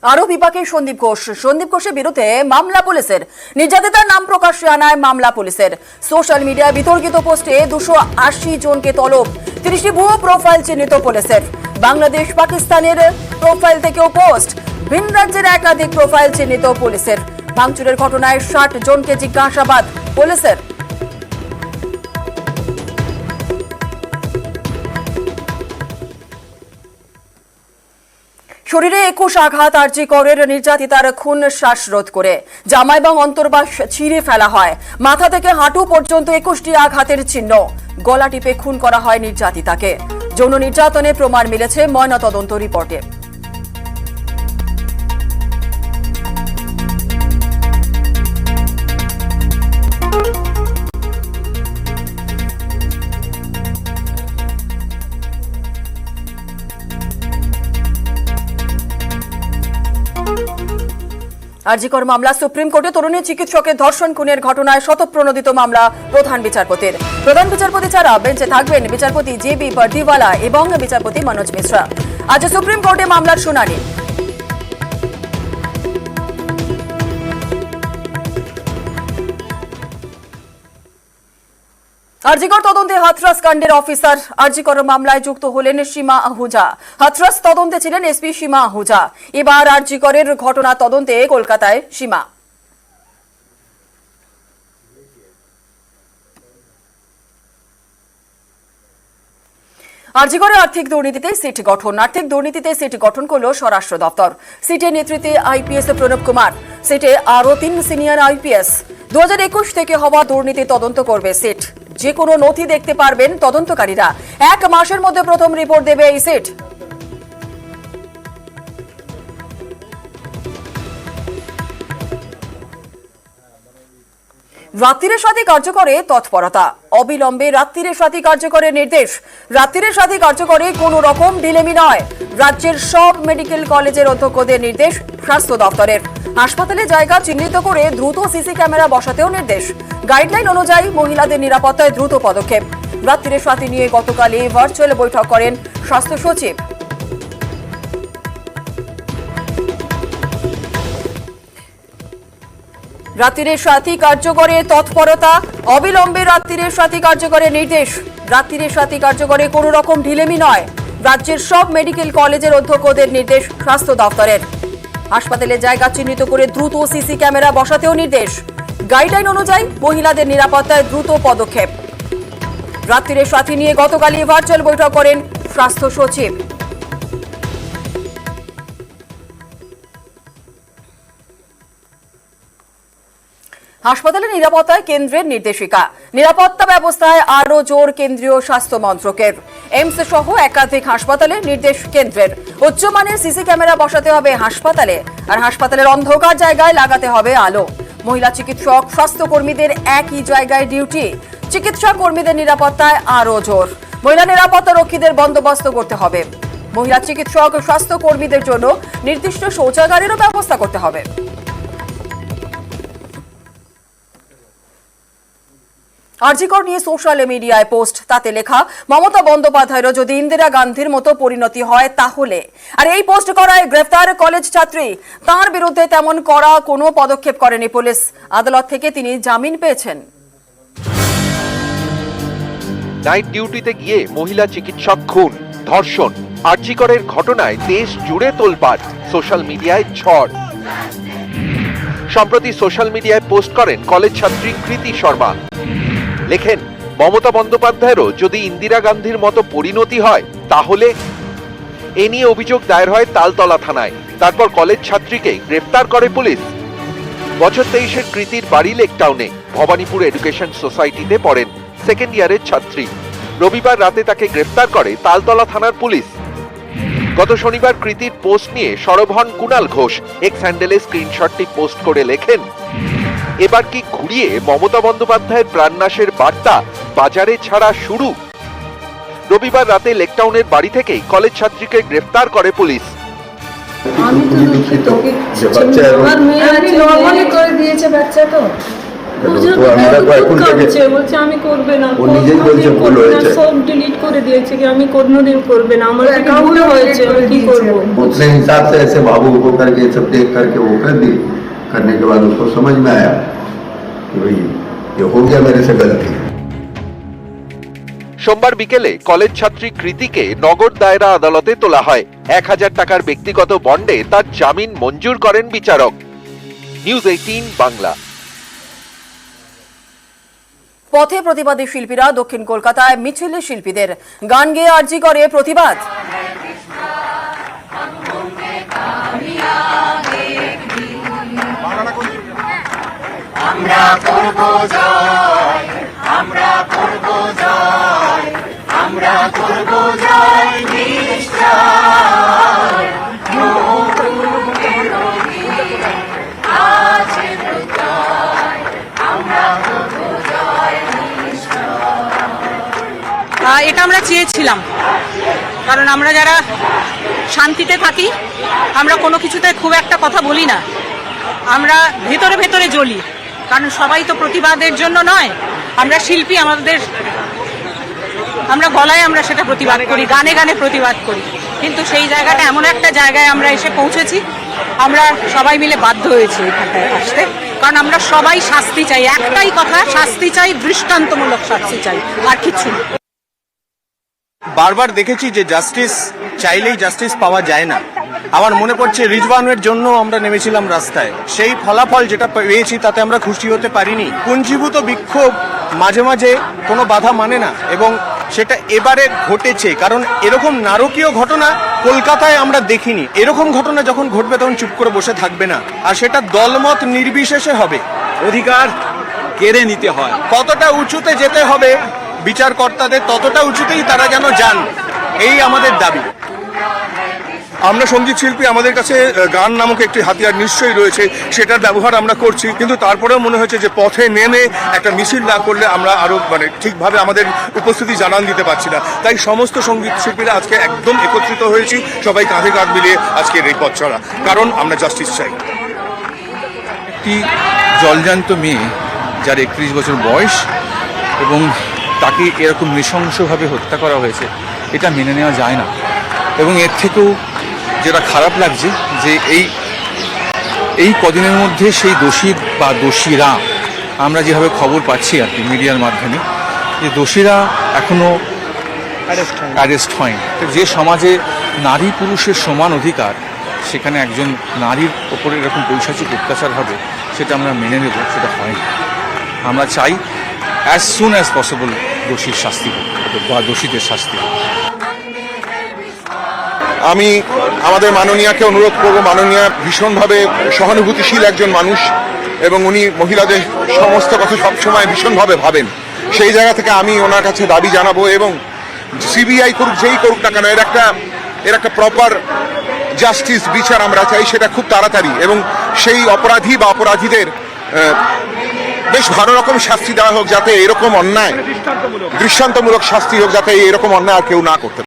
আরো বিপাকে সন্দীপ ঘোষের বিরুদ্ধে মামলা পুলিশের। নির্যাতিতার নাম প্রকাশ্যে আনায় মামলা পুলিশের। সোশ্যাল মিডিয়ায় বিতর্কিত পোস্টে 280 জনকে তলব, 30টি ভুয়ো প্রোফাইল চিহ্নিত পুলিশের। বাংলাদেশ পাকিস্তানের প্রোফাইল থেকেও পোস্ট, ভিন রাজ্যের একাধিক প্রোফাইল চিহ্নিত পুলিশের। ভাঙচুরের ঘটনায় 60 জনকে জিজ্ঞাসাবাদ পুলিশের। শরীরে 21 আঘাত, আরজি করের নির্যাতিতার খুন শ্বাসরোধ করে। জামা এবং অন্তর্বাস ছিঁড়ে ফেলা হয়। মাথা থেকে হাঁটু পর্যন্ত 21টি আঘাতের চিহ্ন। গলা টিপে খুন করা হয় নির্যাতিতাকে। যৌন নির্যাতনের প্রমাণ মিলেছে ময়নাতদন্ত রিপোর্টে। আরজিকর মামলা সুপ্রিম কোর্টে। তরুণী চিকিৎসকের ধর্ষণ খুনের ঘটনায় শতপ্রণোদিত মামলা প্রধান বিচারপতির। প্রধান বিচারপতি ছাড়া বেঞ্চে থাকবেন বিচারপতি জে.বি. পারদিওয়ালা এবং বিচারপতি মনোজ মিশ্রা। আজ সুপ্রিম কোর্টে মামলার শুনানি। আরজিকর তদন্তে হাথরাস কাণ্ডের অফিসার। আরজিকর মামলায় যুক্ত হলেন সীমা আহুজা। হাথরাস তদন্তে ছিলেন এসপি সীমা আহুজা। এবার আরজিকরের ঘটনা তদন্তে কলকাতায় সীমা। আরজিকরে আর্থিক দুর্নীতিতে সিট গঠন। আর্থিক দুর্নীতিতে সিট গঠন করল স্বরাষ্ট্র দপ্তর। সিটের নেতৃত্বে আইপিএস প্রণব কুমার। সিটে আরও 3 সিনিয়র আইপিএস। 2021 থেকে হওয়া দুর্নীতি তদন্ত করবে সিট। যে কোনো নথি দেখতে পারবেন তদন্তকারীরা। 1 মাসের মধ্যে প্রথম রিপোর্ট দেবে এই সিট। রাত্রির সাথী কার্যকরে তৎপরতা। অবিলম্বে রাত্রির সাথী কার্যকরের নির্দেশ। রাত্রির সাথী কার্যকরে কোনো রকম ঢিলেমি নয়। রাজ্যের সব মেডিকেল কলেজের অধ্যক্ষদের নির্দেশ স্বাস্থ্য দপ্তরের। হাসপাতালে জায়গা চিহ্নিত করে দ্রুত সিসি ক্যামেরা বসাতেও নির্দেশ। গাইডলাইন অনুযায়ী মহিলাদের নিরাপত্তায় দ্রুত পদক্ষেপ। রাত্রির সাথী নিয়ে গতকালই ভার্চুয়াল বৈঠক করেন স্বাস্থ্য সচিব। রাত্রির সাথী কার্যকরে তৎপরতা। অবিলম্বে রাত্রির সাথী কার্যকরের নির্দেশ। রাত্রির সাথী কার্যকরে কোনো রকম ঢিলেমি নয়। রাজ্যের সব মেডিকেল কলেজের অধ্যক্ষদের নির্দেশ স্বাস্থ্য দপ্তরের। হাসপাতালে জায়গা চিহ্নিত করে দ্রুত সিসি ক্যামেরা বসাতেও নির্দেশ। গাইডলাইন অনুযায়ী মহিলাদের নিরাপত্তায় দ্রুত পদক্ষেপ। রাত্রির সাথী নিয়ে গতকালই ভার্চুয়াল বৈঠক করেন স্বাস্থ্য সচিব। হাসপাতালে নিরাপত্তায় কেন্দ্রের নির্দেশিকা। নিরাপত্তা ব্যবস্থায় আরও জোর কেন্দ্রীয় স্বাস্থ্য মন্ত্রকের। এইমস সহ একাধিক হাসপাতালে নির্দেশ কেন্দ্রের। উচ্চমানের সিসি ক্যামেরা বসাতে হবে হাসপাতালে। আর হাসপাতালের অন্ধকার জায়গায় লাগাতে হবে আলো। মহিলা চিকিৎসক স্বাস্থ্যকর্মীদের একই জায়গায় ডিউটি। চিকিৎসা কর্মীদের নিরাপত্তায় আরও জোর। মহিলা নিরাপত্তা রক্ষীদের বন্দোবস্ত করতে হবে। মহিলা চিকিৎসক স্বাস্থ্যকর্মীদের জন্য নির্দিষ্ট শৌচাগারেরও ব্যবস্থা করতে হবে। আরজিকর নিয়ে সোশ্যাল মিডিয়ায় পোস্ট। তাতে লেখা, মমতা বন্দ্যোপাধ্যায়েরও যদি ইন্দিরা গান্ধীর মতো পরিণতি হয় তাহলে। আর এই পোস্ট করায় গ্রেফতার কলেজ ছাত্রী। তার বিরুদ্ধে তেমন কড়া কোনো পদক্ষেপ করেনি পুলিশ। আদালত থেকে তিনি জামিন পেয়েছেন। নাইট ডিউটিতে গিয়ে মহিলা চিকিৎসক খুন, ধর্ষণ। আরজিকরের ঘটনায় দেশ জুড়ে তোলপাড়, সোশ্যাল মিডিয়ায় ঝড়। সম্প্রতি সোশ্যাল মিডিয়ায় পোস্ট করেন কলেজ ছাত্রী কৃতি শর্মা। লেখেন, মমতা বন্দ্যোপাধ্যায়েরও যদি ইন্দিরা গান্ধীর মতো পরিণতি হয় তাহলে। এ নিয়ে অভিযোগ দায়ের হয় তালতলা থানায়। তারপর কলেজ ছাত্রীকে গ্রেফতার করে পুলিশ। বছর 23-এর কৃতির বাড়ি লেকটাউনে। ভবানীপুর এডুকেশন সোসাইটিতে পড়েন। সেকেন্ড ইয়ারের ছাত্রী। রবিবার রাতে তাকে গ্রেফতার করে তালতলা থানার পুলিশ। গত শনিবার কৃতির পোস্ট নিয়ে সরব হন কুণাল ঘোষ। এক্স হ্যান্ডেলে স্ক্রিনশটটি পোস্ট করে লেখেন, এবার কি ঘুরিয়ে মমতা বন্দ্যোপাধ্যায়ের প্রাণনাশের বার্তা বাজারে ছাড়া শুরু? রবিবার রাতে লেকটাউনের বাড়ি থেকেই কলেজ ছাত্রীকে গ্রেফতার করে পুলিশ। আমি তো দুঃখিত, আমার মেয়ে নর্মালি করে দিয়েছে বাচ্চা। তো তো আমরা তো এখন থেকে বলছে আমি করবে না, ও নিজেই বলছে ভুল হয়েছে, সব ডিলিট করে দিয়েছে কি আমি কোনোদিন করবে না, আমার অ্যাকাউন্ট হয়েছে আমি কি করব। अपने हिसाब से ऐसे भावुक होकर के सब देख करके वो कर दी। करने के बाद उसको समझ में आया कि भाई ये हो गया मेरे से गलती। সোমবার বিকেলে কলেজ ছাত্রী কৃতিকে নগর দায়রা আদালতে তোলা হয়। 1000 টাকার ব্যক্তিগত বন্ডে তার জামিন মঞ্জুর করেন বিচারক। নিউজ 18 বাংলা। পথে প্রতিবাদী শিল্পীরা দক্ষিণ কলকাতায় মিছিলে শিল্পীদের গান গেয়ে আর্জি করে প্রতিবাদ। আমরা করব জয়, আমরা করব জয়, আমরা করব জয় নিশ্চয়। আছে প্রত্যয়, আমরা করব জয় নিশ্চয়। এটা আমরা চেয়েছিলাম, কারণ আমরা যারা শান্তিতে থাকি আমরা কোনো কিছুতে খুব একটা কথা বলি না, আমরা ভেতরে ভেতরে জ্বলি, কারণ সবাই তো প্রতিবাদের জন্য নয়। আমরা শিল্পী, আমরা গলায় আমরা সেটা প্রতিবাদ করি, গানে গানে প্রতিবাদ করি, কিন্তু সেই জায়গাটা এমন একটা জায়গায় আমরা এসে পৌঁছেছি, আমরা সবাই মিলে বাধ্য হয়েছি এখানটায় আসতে, কারণ আমরা সবাই শাস্তি চাই, একটাই কথা, শাস্তি চাই, দৃষ্টান্তমূলক শাস্তি চাই, আর কিছু না। বারবার দেখেছি যে জাস্টিস চাইলেই জাস্টিস পাওয়া যায় না। আমার মনে পড়ছে রিজওয়ানের জন্য আমরা নেমেছিলাম রাস্তায়, সেই ফলাফল যেটা পেয়েছি তাতে আমরা খুশি হতে পারিনি। পুঞ্জীভূত বিক্ষোভ মাঝে মাঝে কোনো বাধা মানে না, এবং সেটা এবারে ঘটেছে, কারণ এরকম নারকীয় ঘটনা কলকাতায় আমরা দেখিনি। এরকম ঘটনা যখন ঘটবে তখন চুপ করে বসে থাকবে না, আর সেটা দলমত নির্বিশেষে হবে। অধিকার কেড়ে নিতে হয়, কতটা উঁচুতে যেতে হবে বিচারকর্তাদের, ততটা উঁচুতেই তারা যেন যান, এই আমাদের দাবি। আমরা সঙ্গীত শিল্পী, আমাদের কাছে গান নামক একটি হাতিয়ার নিশ্চয়ই রয়েছে, সেটার ব্যবহার আমরা করছি, কিন্তু তারপরেও মনে হচ্ছে যে পথে নেমে একটা মিছিল না করলে আমরা আরো ঠিকভাবে আমাদের উপস্থিতি জানান দিতে পারছি না। তাই সমস্ত সঙ্গীত শিল্পীরা আজকে একদম একত্রিত হয়েছি, সবাই কাঁধে কাঁধ মিলিয়ে আজকের এই পথ চলা, কারণ আমরা জাস্টিস চাই। একটি জলজান্ত মেয়ে যার 31 বছর বয়স এবং তাকে এরকম নৃশংসভাবে হত্যা করা হয়েছে, এটা মেনে নেওয়া যায় না। এবং এর থেকেও যেটা খারাপ লাগছে যে এই কদিনের মধ্যে সেই দোষী বা দোষীরা, আমরা যেভাবে খবর পাচ্ছি আর কি মিডিয়ার মাধ্যমে, যে দোষীরা এখনও অ্যারেস্ট হয়নি। যে সমাজে নারী পুরুষের সমান অধিকার, সেখানে একজন নারীর ওপরে এরকম পৈশাচিক অত্যাচার হবে, সেটা আমরা মেনে নেব, সেটা হয়নি। আমরা চাই অ্যাজ সুন অ্যাজ পসিবল দোষীর শাস্তি হোক বা দোষীদের শাস্তি হোক। আমি আমাদের মাননীয়াকে অনুরোধ করব, মাননীয়া ভীষণভাবে সহানুভূতিশীল একজন মানুষ এবং উনি মহিলাদের সমস্ত কথা সবসময় ভীষণভাবে ভাবেন। সেই জায়গা থেকে আমি ওনার কাছে দাবি জানাবো, এবং সিবিআই করুক, যেই করুক না কেন, এর একটা প্রপার জাস্টিস বিচার আমরা চাই, সেটা খুব তাড়াতাড়ি, এবং সেই অপরাধী বা অপরাধীদের বেশ ভালো রকম শাস্তি দেওয়া হোক, যাতে এরকম অন্যায়, দৃষ্টান্তমূলক শাস্তি হোক, যাতে এরকম অন্যায় আর কেউ না করতে পারে।